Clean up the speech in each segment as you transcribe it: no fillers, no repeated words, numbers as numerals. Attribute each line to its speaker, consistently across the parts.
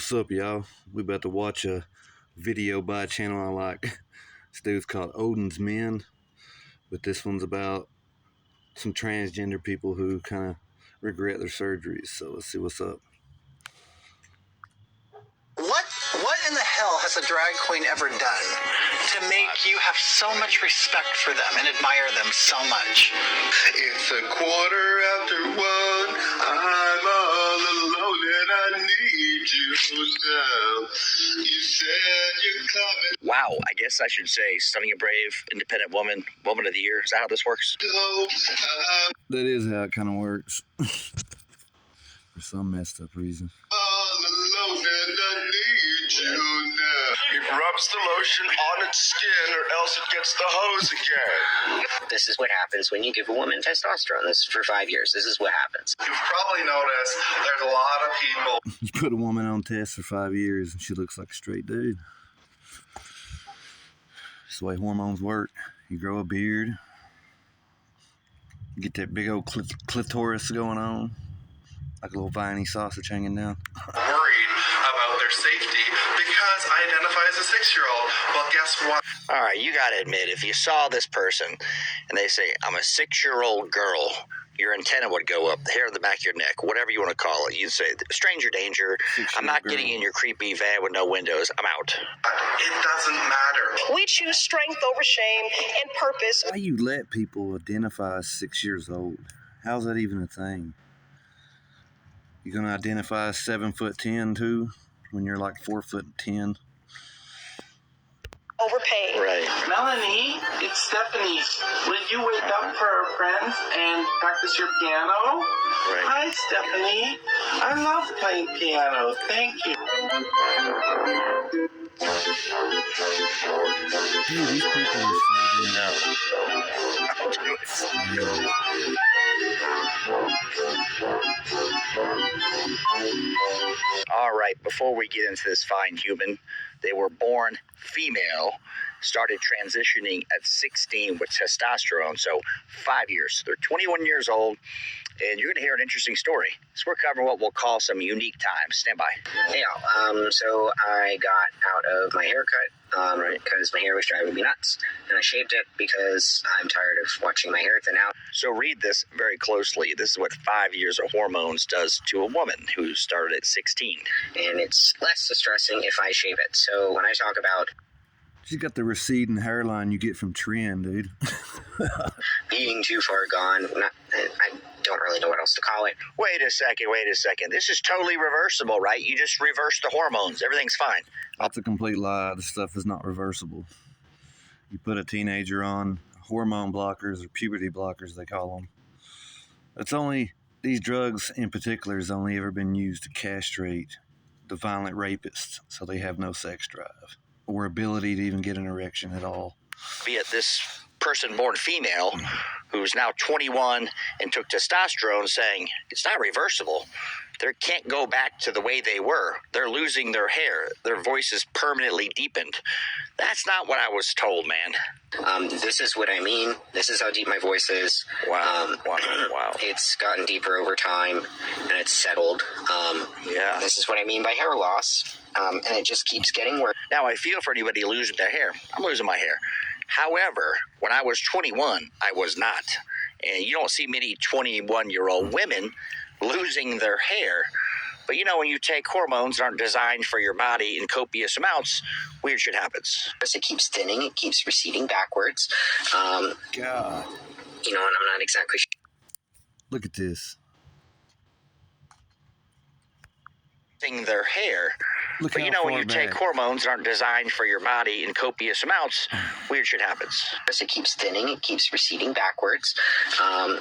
Speaker 1: What's up, y'all? We about to watch a video by a channel I like. This dude's called Odin's Men, but this one's about some transgender people who kind of regret their surgeries. So let's see what's up.
Speaker 2: What in the hell has a drag queen ever done to make you have so much respect for them and admire them so much?
Speaker 3: It's 1:15. I'm all alone and I need you now. You said you're coming.
Speaker 4: Wow, I guess I should say stunning and brave, independent woman, woman of the year. Is that how this works?
Speaker 1: That is how it kind of works. For some messed up reason.
Speaker 3: All alone and I need you now. It rubs the lotion on its skin or else it gets the hose again.
Speaker 5: This is what happens when you give a woman testosterone. This is for 5 years. This is what happens.
Speaker 3: You've probably noticed there's a lot of people.
Speaker 1: You put a woman on test for 5 years and she looks like a straight dude. That's the way hormones work. You grow a beard, you get that big old clitoris going on, like a little viney sausage hanging down.
Speaker 3: Worried about their safety because I identify as a 6-year-old. Well, guess what?
Speaker 4: All right, you got to admit, if you saw this person and they say, I'm a 6-year-old girl, your antenna would go up, the hair on the back of your neck, whatever you want to call it. You'd say, stranger danger, I'm not getting in your creepy van with no windows, I'm out.
Speaker 3: It doesn't matter.
Speaker 6: We choose strength over shame and purpose.
Speaker 1: Why you let people identify as 6 years old? How's that even a thing? You gonna identify as 7'10" too, when you're like 4'10"?
Speaker 6: Overpaid.
Speaker 4: Right.
Speaker 7: Melanie, it's Stephanie. Will you wake up for our friends and practice your piano?
Speaker 4: Right.
Speaker 7: Hi, Stephanie. I love playing piano. Thank you.
Speaker 1: Dude, these people
Speaker 4: All right, before we get into this fine human, they were born female, started transitioning at 16 with testosterone, so 5 years. They're 21 years old, and you're going to hear an interesting story. So we're covering what we'll call some unique times. Stand by.
Speaker 5: Hey, y'all. So I got out of my haircut because my hair was driving me nuts, and I shaved it because I'm tired of watching my hair thin out.
Speaker 4: So read this very closely. This is what 5 years of hormones does to a woman who started at 16.
Speaker 5: And it's less distressing if I shave it. So when I talk about
Speaker 1: She's got the receding hairline you get from trend, dude.
Speaker 5: being too far gone, I don't really know what else to call it.
Speaker 4: Wait a second. This is totally reversible, right? You just reverse the hormones. Everything's fine.
Speaker 1: That's a complete lie. This stuff is not reversible. You put a teenager on hormone blockers or puberty blockers, they call them. These drugs in particular has only ever been used to castrate the violent rapists, so they have no sex drive or ability to even get an erection at all.
Speaker 4: Be it this person born female who's now 21 and took testosterone, saying it's not reversible. They can't go back to the way they were. They're losing their hair. Their voice is permanently deepened. That's not what I was told, man.
Speaker 5: This is what I mean. This is how deep my voice is.
Speaker 4: Wow.
Speaker 5: It's gotten deeper over time, and it's settled.
Speaker 4: Yeah.
Speaker 5: This is what I mean by hair loss, and it just keeps getting worse.
Speaker 4: Now, I feel for anybody losing their hair. I'm losing my hair. However, when I was 21, I was not. And you don't see many 21-year-old women losing their hair. But when you take hormones that aren't designed for your body in copious amounts, weird shit happens.
Speaker 5: It keeps thinning. It keeps receding backwards.
Speaker 1: God.
Speaker 5: And I'm not exactly sure.
Speaker 1: Look at this.
Speaker 4: Their hair.
Speaker 1: Look
Speaker 4: But
Speaker 1: how
Speaker 4: when
Speaker 1: far
Speaker 4: you take
Speaker 1: back.
Speaker 4: hormones that aren't designed for your body in copious amounts, weird shit happens.
Speaker 5: It keeps thinning. It keeps receding backwards. And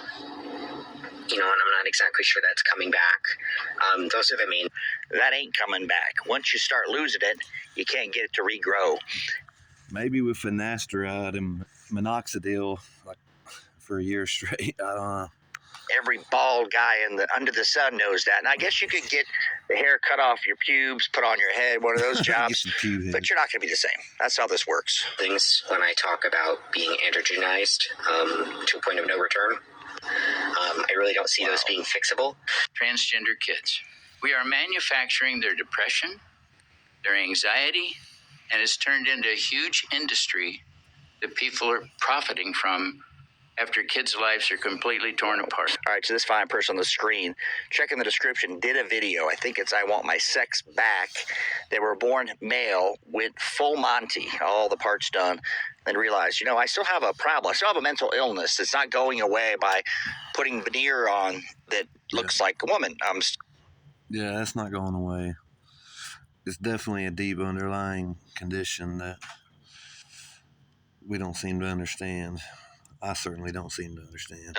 Speaker 5: I'm not exactly sure that's coming back. Those are the main.
Speaker 4: That ain't coming back. Once you start losing it, you can't get it to regrow.
Speaker 1: Maybe with finasteride and minoxidil, like for a year straight. I don't know.
Speaker 4: Every bald guy under the sun knows that. And I guess you could get the hair cut off your pubes, put on your head, one of those jobs.
Speaker 1: Get some pube head.
Speaker 4: But you're not going to be the same. That's how this works.
Speaker 5: Things when I talk about being androgenized to a point of no return. I really don't see those being fixable.
Speaker 8: Transgender kids. We are manufacturing their depression, their anxiety, and it's turned into a huge industry that people are profiting from after kids' lives are completely torn apart.
Speaker 4: All right, so this fine person on the screen, check in the description, did a video. I think it's I Want My Sex Back. They were born male, went full Monty, all the parts done, then realized, I still have a problem. I still have a mental illness that's not going away by putting veneer on that looks like a woman.
Speaker 1: Yeah, that's not going away. It's definitely a deep underlying condition that we don't seem to understand. I certainly don't seem to understand.